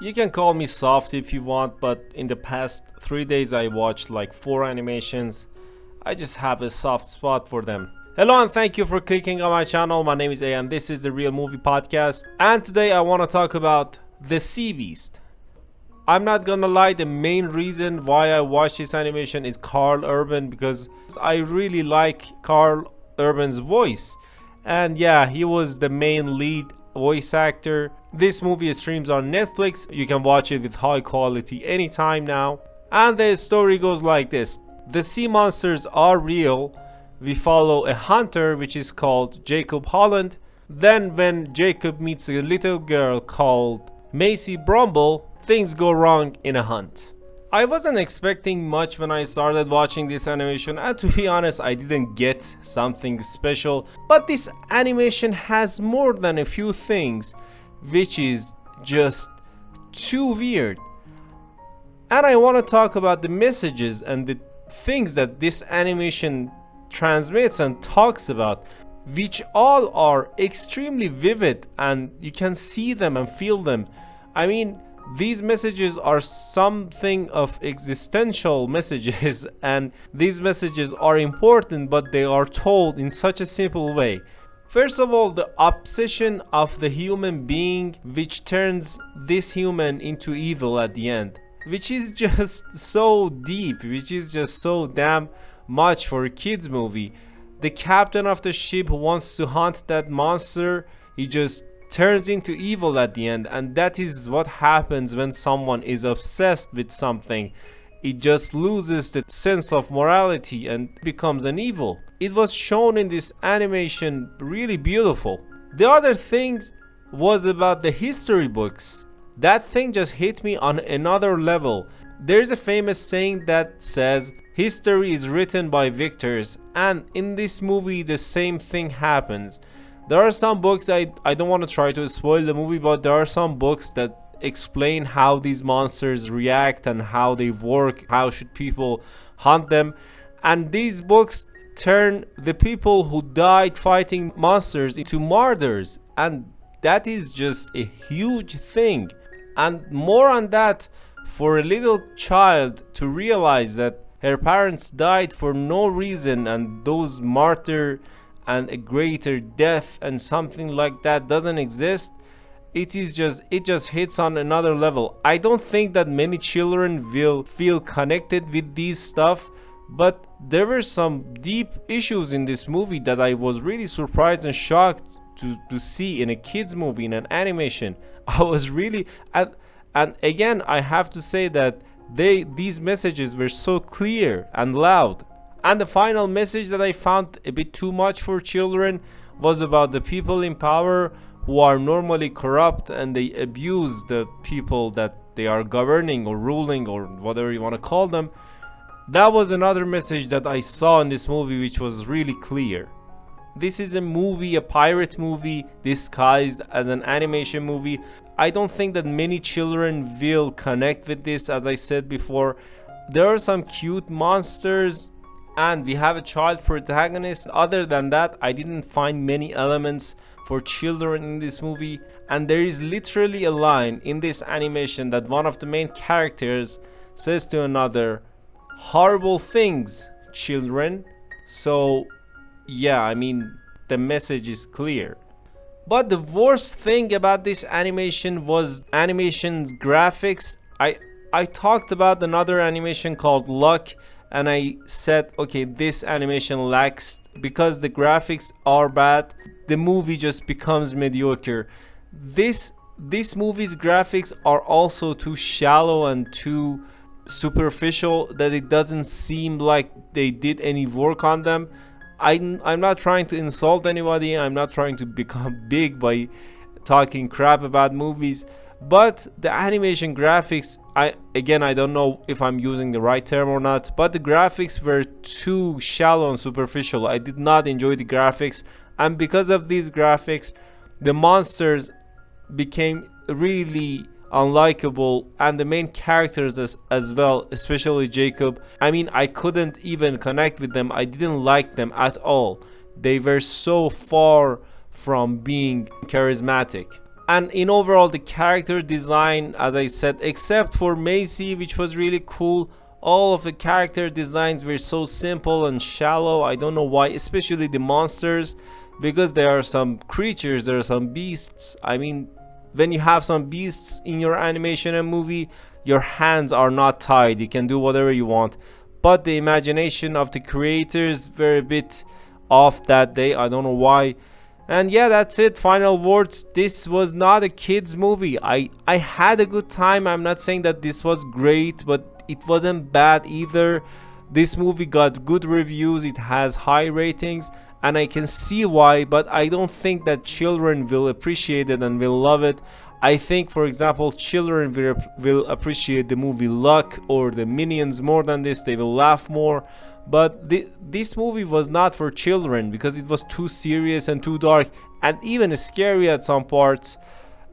You can call me soft if you want, but in the past 3 days I watched like 4 animations. I just have a soft spot for them. Hello and thank you for clicking on my channel. My name is A and this is the Real Movie Podcast. And today I want to talk about The Sea Beast. I'm not gonna lie, the main reason why I watched this animation is Karl Urban, because I really like Karl Urban's voice. And yeah, he was the main lead voice actor. This movie streams on Netflix. You can watch it with high quality anytime now. And the story goes like this. The sea monsters are real. We follow a hunter which is called Jacob Holland. Then when Jacob meets a little girl called Macy Brumble, things go wrong in a hunt. I wasn't expecting much when I started watching this animation, and to be honest, I didn't get something special. But this animation has more than a few things which is just too weird. And I want to talk about the messages and the things that this animation transmits and talks about, which all are extremely vivid and you can see them and feel them. I mean, these messages are something of existential messages, and these messages are important, but they are told in such a simple way. First of all, the obsession of the human being, which turns this human into evil at the end, which is just so deep, which is just so damn much for a kids movie. The captain of the ship who wants to hunt that monster, he just turns into evil at the end, and that is what happens when someone is obsessed with something. It just loses the sense of morality and becomes an evil. It was shown in this animation really beautiful. The other thing was about the history books. That thing just hit me on another level. There's a famous saying that says history is written by victors, and in this movie the same thing happens. There are some books, I don't want to try to spoil the movie, but there are some books that explain how these monsters react and how they work, how should people hunt them. And these books turn the people who died fighting monsters into martyrs. And that is just a huge thing. And more on that, for a little child to realize that her parents died for no reason, and those martyr and a greater death and something like that doesn't exist, it just hits on another level. I don't think that many children will feel connected with these stuff, but there were some deep issues in this movie that I was really surprised and shocked to see in a kids movie, in an animation. I was really, and again I have to say that these messages were so clear and loud. And the final message that I found a bit too much for children was about the people in power who are normally corrupt and they abuse the people that they are governing or ruling or whatever you want to call them. That was another message that I saw in this movie which was really clear. This is a movie, a pirate movie disguised as an animation movie. I don't think that many children will connect with this. As I said before, there are some cute monsters and we have a child protagonist. Other than that, I didn't find many elements for children in this movie. And there is literally a line in this animation that one of the main characters says to another, "Horrible things, children." So yeah, I mean, the message is clear. But the worst thing about this animation was animation's graphics. I talked about another animation called Luck, and I said, okay, this animation lacks, because the graphics are bad, the movie just becomes mediocre. This movie's graphics are also too shallow and too superficial that it doesn't seem like they did any work on them. I'm not trying to insult anybody, I'm not trying to become big by talking crap about movies, but the animation graphics, I don't know if I'm using the right term or not, but the graphics were too shallow and superficial. I did not enjoy the graphics, and because of these graphics, the monsters became really unlikable, and the main characters as well, especially Jacob. I mean, I couldn't even connect with them. I didn't like them at all. They were so far from being charismatic. And in overall, the character design, as I said, except for Macy, which was really cool, all of the character designs were so simple and shallow. I don't know why, especially the monsters, because there are some creatures, there are some beasts. I mean, when you have some beasts in your animation and movie, your hands are not tied, you can do whatever you want. But the imagination of the creators were a bit off that day, I don't know why. And yeah, that's it. Final words. This was not a kids movie. I had a good time. I'm not saying that this was great, but it wasn't bad either. This movie got good reviews, it has high ratings, and I can see why, but I don't think that children will appreciate it and will love it. I think, for example, children will appreciate the movie Luck or the Minions more than this. They will laugh more. But this movie was not for children because it was too serious and too dark and even scary at some parts.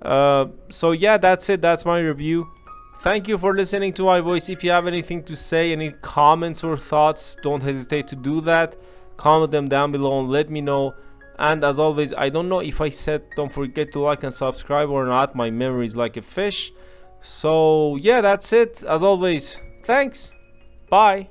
So yeah, that's it. That's my review. Thank you for listening to my voice. If you have anything to say, any comments or thoughts, don't hesitate to do that. Comment them down below and let me know. And as always, I don't know if I said don't forget to like and subscribe or not. My memory is like a fish. So yeah, that's it. As always, thanks. Bye.